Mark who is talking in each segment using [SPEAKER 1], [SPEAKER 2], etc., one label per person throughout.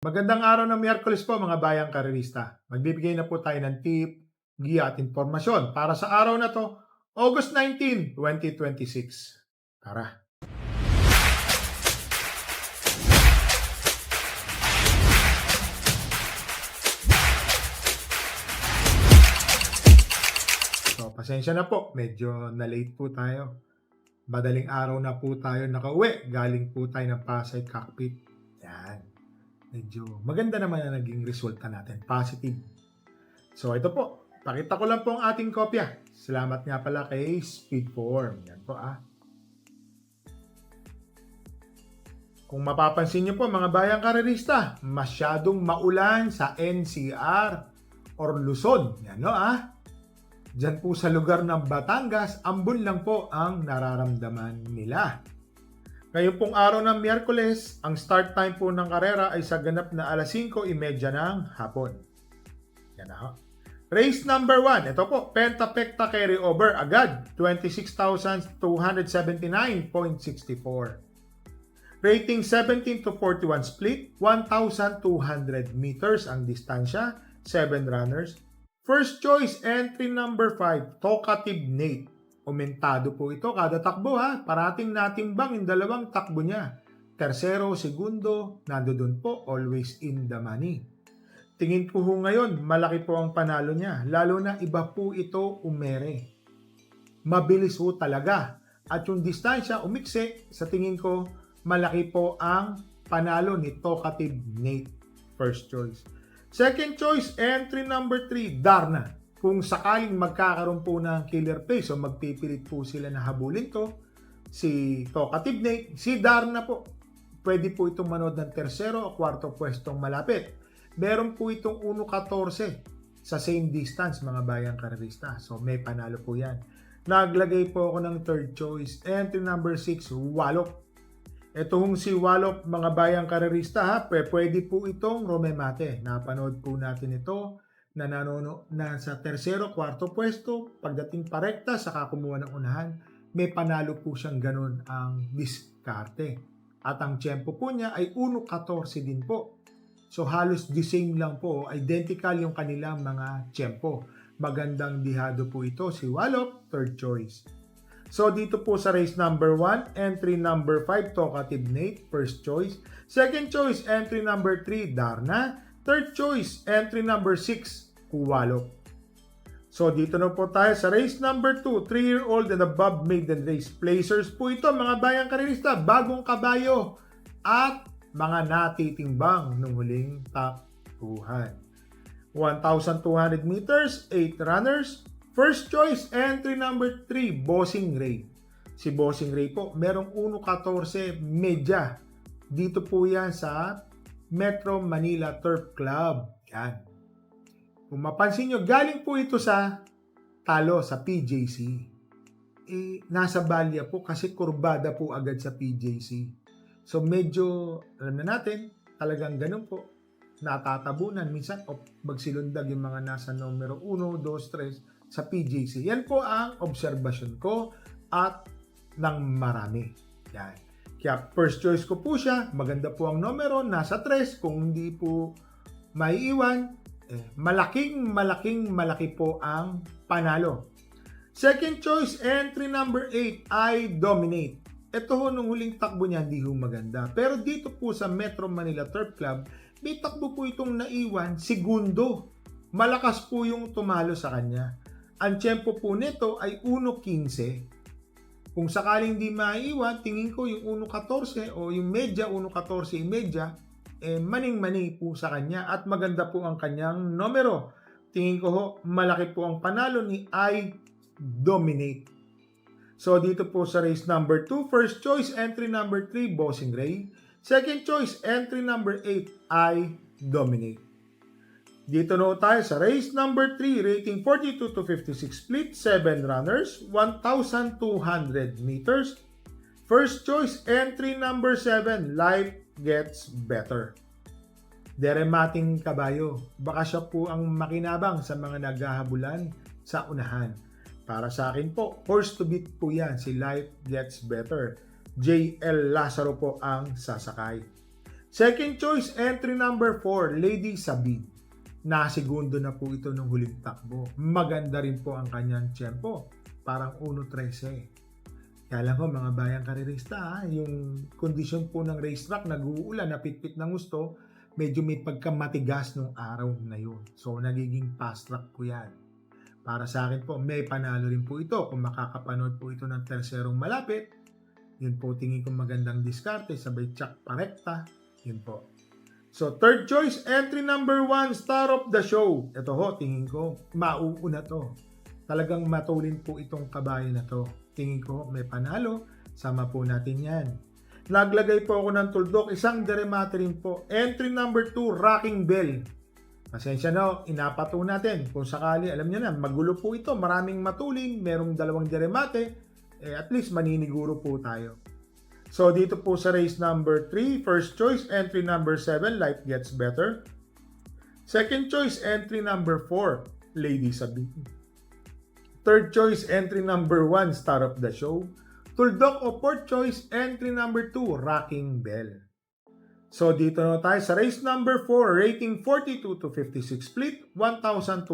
[SPEAKER 1] Magandang araw ng Miyerkules po mga bayang karerista. Magbibigay na po tayo ng tip, giya at informasyon para sa araw na to, August 19, 2026. Tara! So, pasensya na po, medyo na-late po tayo. Madaling araw na po tayo nakauwi. Galing po tayo ng Pasay Cockpit. Yan. Medyo maganda naman ang naging resulta natin. Positive. So, ito po. Pakita ko lang po ang ating kopya. Salamat nga pala kay Speedform. Yan po Kung mapapansin nyo po mga bayang karerista, masyadong maulan sa NCR or Luzon. Yan Diyan po sa lugar ng Batangas, ambon lang po ang nararamdaman nila. Ngayon pong araw ng Miyerkules, ang start time po ng karera ay sa ganap na alas 5:30 ng hapon. Yan na Race number 1, ito po, Pentapecta carryover agad, 26,279.64. Rating 17 to 41 split, 1,200 meters ang distansya, 7 runners. First choice, entry number 5, Talkative Nate. Umentado po ito kada takbo parating natimbang yung dalawang takbo niya. Tersero, segundo, nandoon po, always in the money. Tingin ko ngayon, malaki po ang panalo niya. Lalo na iba po ito umere. Mabilis po talaga. At yung distansya umikse, sa tingin ko, malaki po ang panalo ni Talkative Nate. First choice. Second choice, entry number 3, Darna. Kung sakaling magkakaroon po ng killer pace o magpipilit po sila na habulin to, si Talkative Nate, si Darna po, pwede po itong manood ng tersero o kwarto pwestong malapit. Meron po itong 1.14 sa same distance mga bayang karerista. So may panalo po yan. Naglagay po ako ng third choice, entry number 6, Wallop. Ito si Wallop, mga bayang karerista pwede po itong Romemate. Napanood po natin ito na sa tersero, kwarto pwesto, pagdating parekta, saka kumuha ng unahan, may panalo po siyang ganun ang diskarte. At ang tempo po niya ay 1.14 din po. So halos the same lang po, identical yung kanilang mga tempo. Magandang dihado po ito, si Wallop, third choice. So dito po sa race number 1, entry number 5, Talkative Nate, first choice. Second choice, entry number 3, Darna. Third choice, entry number 6, Wallop. So dito na po tayo sa race number 2, 3-year-old and above maiden race. Placers po ito mga bayang karerista, bagong kabayo at mga natitimbang nung huling takbuhan. 1,200 meters, 8 runners. First choice, entry number 3, Bossing Ray. Si Bossing Ray po, merong 1.14 medya. Dito po yan sa Metro Manila Turf Club. Yan. Kung mapansin nyo, galing po ito sa talo sa PJC. Nasa Balya po kasi kurbada po agad sa PJC. So medyo, alam na natin, talagang ganun po. Natatabunan minsan o magsilundag yung mga nasa numero 1, 2, 3 sa PJC. Yan po ang obserbasyon ko at ng marami. Yan. Kaya first choice ko po siya. Maganda po ang numero. Nasa 3. Kung hindi po maiiwan, malaki po ang panalo. Second choice, entry number 8, I Dominate. Ito nung huling takbo niya, hindi ho maganda. Pero dito po sa Metro Manila Turf Club, may takbo po itong naiwan, segundo. Malakas po yung tumalo sa kanya. Ang tempo po nito ay 1.15. Kung sakaling di maiiwan, tingin ko yung 1.14 o yung medya, 1.14 maning-mani po sa kanya at maganda po ang kanyang numero. Tingin ko malaki po ang panalo ni I Dominate. So dito po sa race number 2, first choice, entry number 3, Bossing Ray. Second choice, entry number 8, I Dominate. Dito na tayo sa race number 3, rating 42 to 56 split, 7 runners, 1,200 meters. First choice, entry number 7, Life Gets Better. Deremating kabayo. Baka siya po ang makinabang sa mga naghahabulan sa unahan. Para sa akin po, horse to beat po yan, si Life Gets Better. JL Lazaro po ang sasakay. Second choice, entry number 4, Lady Sabine. Nasegundo na po ito ng huling takbo. Maganda rin po ang kanyang tempo. Parang 1.13. Kaya lang ko mga bayang karirista, yung kondisyon po ng racetrack, nag-uulan, napitpit ng gusto, medyo may pagkamatigas nung araw na yun. So, nagiging fast track po yan. Para sa akin po, may panalo rin po ito. Kung makakapanood po ito ng terserong malapit, yun po tingin ko magandang diskarte, sabay tsak parekta, yun po. So, third choice, entry number 1, star of the show. Ito ho, tingin ko, mauuna to. Talagang matulin po itong kabayo na to. Tingin ko, may panalo. Sama po natin yan. Naglagay po ako ng tuldok. Isang deremate rin po. Entry number 2, Rocking Bell. Pasensya na, inapato natin. Kung sakali, alam niyo na, magulo po ito. Maraming matulin. Merong dalawang deremate. At least maniniguro po tayo. So, dito po sa race number 3, first choice, entry number 7, Life Gets Better. Second choice, entry number 4, Lady Sabine. Third choice, entry number 1, Star of the Show. Tuldok o fourth choice, entry number 2, Rocking Bell. So, dito na tayo sa race number 4, rating 42 to 56 split, 1,200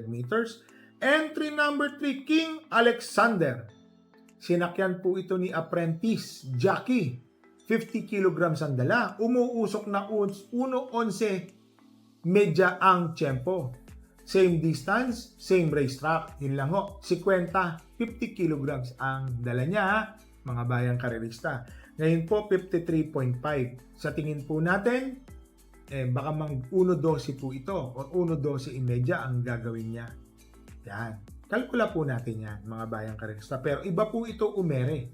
[SPEAKER 1] meters. Entry number 3, King Alexander. Sinakyan po ito ni apprentice Jackie. 50 kilograms ang dala. Umuusok na 1.11 medya ang tempo. Same distance, same racetrack. Yun lang ho. 50 kilograms ang dala niya, mga bayang karirista. Ngayon po, 53.5. Sa tingin po natin, baka mang 1.12 po ito o 1.12 medya ang gagawin niya. Yan. Kalkula po natin yan, mga bayang karirista. Pero iba po ito umere.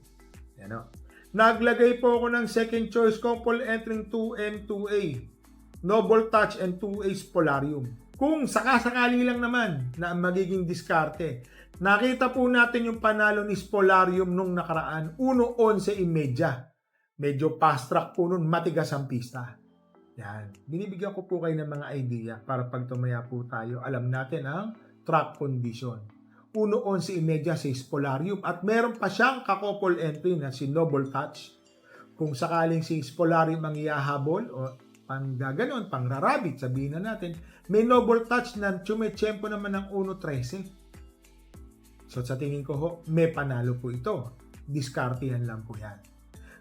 [SPEAKER 1] Yan o. Naglagay po ako ng second choice, couple entering 2 and 2A. Noble Touch and 2A Polarium. Kung sakasakali lang naman na magiging diskarte, nakita po natin yung panalo ni Polarium nung nakaraan, 1.11 imedya. Medyo fast track po nun, matigas ang pista. Yan. Binibigyan ko po kayo ng mga idea para pag tumaya po tayo, alam natin ang track condition. 1.11 sa Polarium at meron pa siyang kakopol entry na si Noble Touch. Kung sakaling si Polarium ang ihahabol o pang gaganon, pang rarabit, sabihin na natin, may Noble Touch na tsumechempo naman ng 1.13. So sa tingin ko ho, may panalo po ito. Diskartihan lang po yan.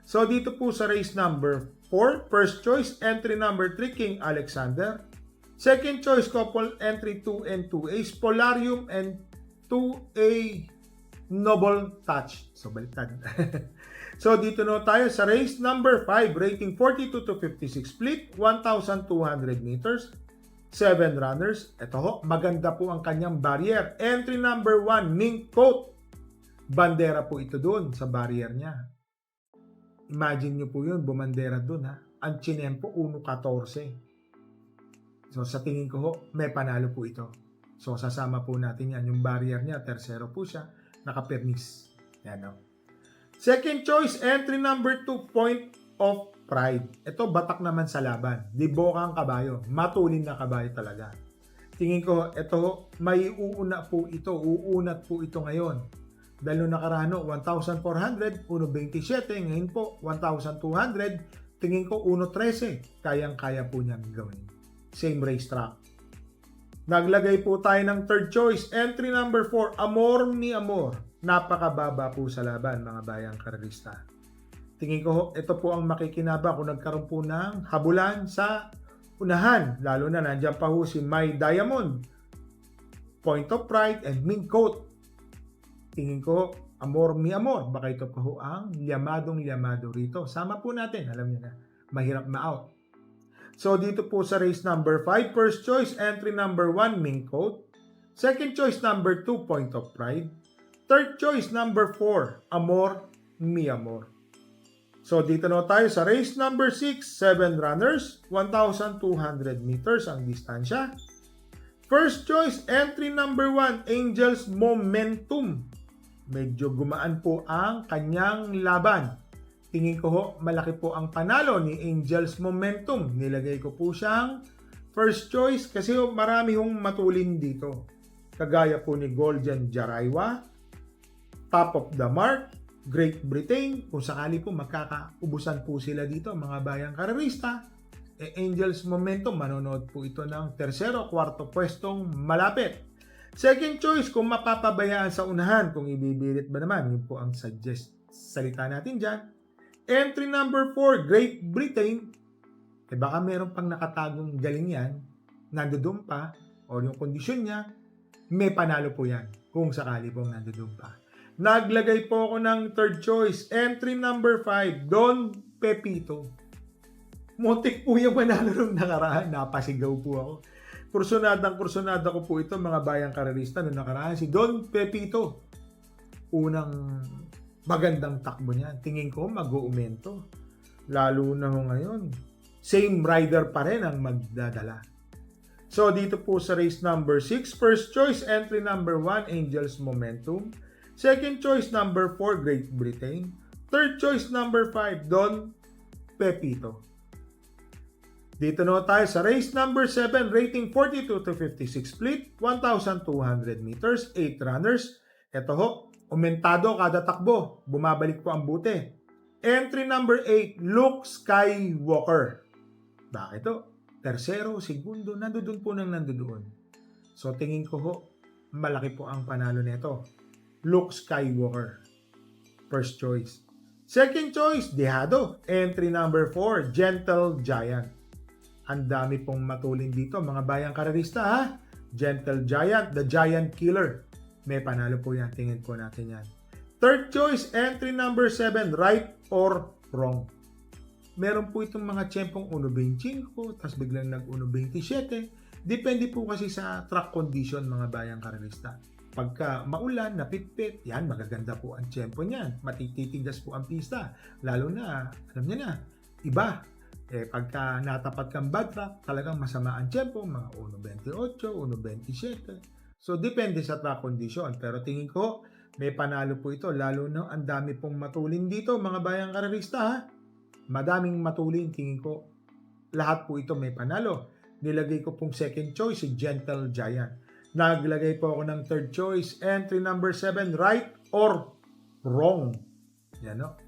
[SPEAKER 1] So dito po sa race number 4, first choice, entry number 3, King Alexander. Second choice, couple entry 2 and 2A, Polarium and 2A Noble Touch. So, baliktad. So, dito na tayo sa race number 5, rating 42 to 56 split, 1,200 meters, 7 runners. Ito ho, maganda po ang kanyang barrier. Entry number 1, Mink Coat. Bandera po ito doon sa barrier niya. Imagine nyo po yun, bumandera doon ha. Ang chinempo, 1.14. So, sa tingin ko ho, may panalo po ito. So, sasama po natin yan. Yung barrier niya, tersero po siya. Nakapermis. Yan o. Second choice, entry number 2, Point of Pride. Ito, batak naman sa laban. Di bokang kabayo. Matulin na kabayo talaga. Tingin ko, ito, may uuna po ito. Uunat po ito ngayon. Dahil nung nakarano, 1,400, 1.27. Ngayon po, 1,200. Tingin ko, 1.13. Kayang-kaya po niyang gawin. Same racetrack. Naglagay po tayo ng third choice. Entry number 4, Amor ni Amor. Napakababa po sa laban, mga bayang karirista. Tingin ko, ito po ang makikinabang kung nagkaroon po ng habulan sa unahan. Lalo na nandiyan pa ho si My Diamond, Point of Pride, and Mink Coat. Tingin ko, Amor ni Amor. Baka ito pa ho ang liyamadong-liyamado rito. Sama po natin, alam niyo na, mahirap ma-out. So, dito po sa race number 5, first choice, entry number 1, Mink Coat. Second choice, number 2, Point of Pride. Third choice, number 4, Amor mi Amor. So, dito na tayo sa race number 6, 7 runners, 1,200 meters ang distansya. First choice, entry number 1, Angels Momentum. Medyo gumaan po ang kanyang laban. Tingin ko ho, malaki po ang panalo ni Angels Momentum. Nilagay ko po siyang first choice kasi marami hong matulin dito. Kagaya po ni Golden Jaraywa, Top of the Mark, Great Britain. Kung sakali po magkakaubusan po sila dito, mga bayang karerista, Angels Momentum, manonood po ito ng tercero, kwarto pwestong malapit. Second choice, kung mapapabayaan sa unahan, kung ibibirit ba naman, yun po ang salita natin dyan. Entry number 4, Great Britain. Baka meron pang nakatagong galing yan, nandoon pa, o yung kondisyon niya, may panalo po yan, kung sakali pong nandoon pa. Naglagay po ako ng third choice, entry number 5, Don Pepito. Muntik po yung manalo nung nakaraan, napasigaw po ako. Kursunada ko po ito, mga bayang karerista, nung nakaraan, si Don Pepito. Unang magandang takbo niya. Tingin ko mag-uumento. Lalo na ngayon, same rider pa rin ang magdadala. So, dito po sa race number 6, first choice, entry number 1, Angels Momentum. Second choice, number 4, Great Britain. Third choice, number 5, Don Pepito. Dito na tayo sa race number 7, rating 42 to 56 split, 1,200 meters, 8 runners. Ito ho, umentado kada takbo, bumabalik po ang buti. Entry number 8, Luke Skywalker. Bakit to? Tercero, segundo, nandoon po nang nandoon. So tingin ko ho, malaki po ang panalo nito. Luke Skywalker. First choice. Second choice, Dehado. Entry number 4, Gentle Giant. Ang dami pong matulin dito, mga bayang karerista ha. Gentle Giant, the Giant Killer. May panalo po yan, tingin po natin yan. Third choice, entry number 7, Right or Wrong. Meron po itong mga tiyempong 1.25, tapos biglang nag 1.27. Depende po kasi sa track condition, mga bayang karerista. Pagka maulan, napitpit, yan, magaganda po ang tiyempo niyan. Matititigas po ang pista. Lalo na, alam niya na, iba. Pagka natapat kang bad track, talagang masama ang tiyempo, mga 1.28, 1.27. So, depende sa track condition. Pero tingin ko, may panalo po ito. Lalo na, ang dami pong matulin dito, mga bayang karerista ha. Madaming matulin, tingin ko. Lahat po ito may panalo. Nilagay ko pong second choice, si Gentle Giant. Naglagay po ako ng third choice, entry number 7, Right or Wrong. Yan no.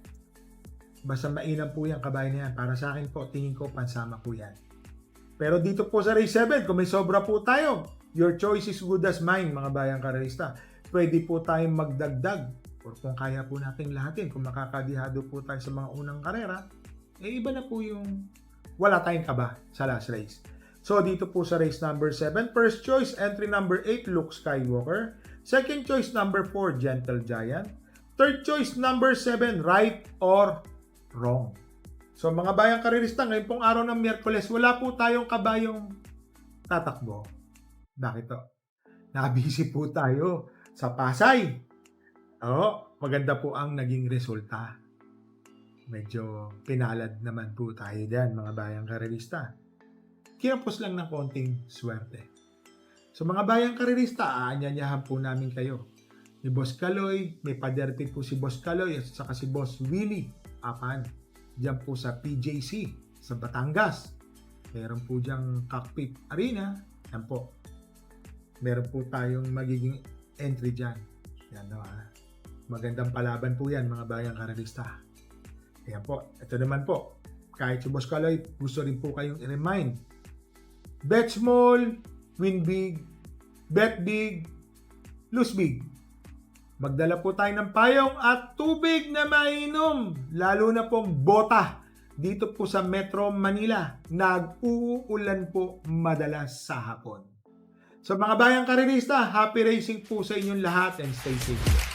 [SPEAKER 1] Basta mainam po yan, kabayan yan. Para sa akin po, tingin ko, pansama po yan. Pero dito po sa race 7, kung may sobra po tayo, your choice is good as mine, mga bayang karerista. Pwede po tayong magdagdag. Or kung kaya po natin lahatin, kung makakadihado po tayo sa mga unang karera, iba na po yung wala tayong kaba sa last race. So, dito po sa race number 7, first choice, entry number 8, Luke Skywalker. Second choice, number 4, Gentle Giant. Third choice, number 7, Right or Wrong. So, mga bayang karerista, ngayon pong araw ng Miyerkules, wala po tayong kabayong tatakbo. Bakit to? Nabisi po tayo sa Pasay. Maganda po ang naging resulta. Medyo pinalad naman po tayo dyan, mga bayang karerista. Kinapos lang ng konting swerte. So mga bayang karerista, aanyanyahan po namin kayo. Ni Boss Kaloy, may paderti po si Boss Kaloy at saka si Boss Willie Apan. Diyan po sa PJC, sa Batangas. Meron po diyang cockpit arena. Yan po. Meron po tayong magiging entry dyan. Yan no, magandang palaban po yan, mga bayang karerista. Ayan po. Ito naman po. Kahit si Boss Kaloy, gusto rin po kayong i-remind. Bet small, win big, bet big, lose big. Magdala po tayo ng payong at tubig na mainom. Lalo na pong bota. Dito po sa Metro Manila. Nag-uulan po madalas sa hapon. So mga bayang karerista, happy racing po sa inyong lahat and stay safe.